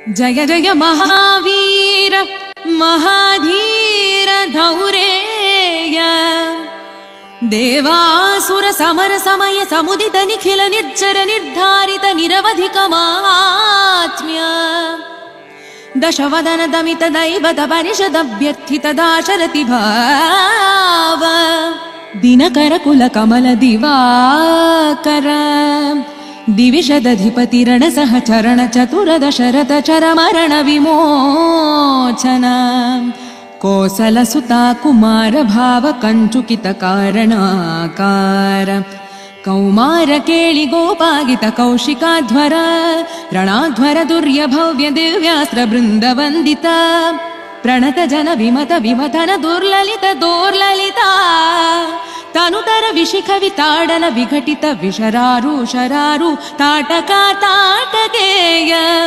जय जय महावीर महाधीर धौरेय देवासुर समर समय समुदित निखिल निर्जर निर्धारित निरवधिक महात्म्य दशवदन दमित दैवत परिषद अभ्यर्थित दाशरथि भाव दिनकर कुल कमल दिवाकर दिविशदधिपति रण सहचरण चतुर दशरथ चर मरण विमोचन कोसल सुता कुमार भाव कंचुकित कारणाकार कौमार केळि गोपागित कौशिकाध्वर रणाध्वर दुर्य भव्य दिव्यास्त्र बृंद वंदित प्रणत जन विमत विमथन दुर्ललित दोर्ललिता तनुतर विशिख विताडन विघटित विशरारु शरारु ताटका ताटकेय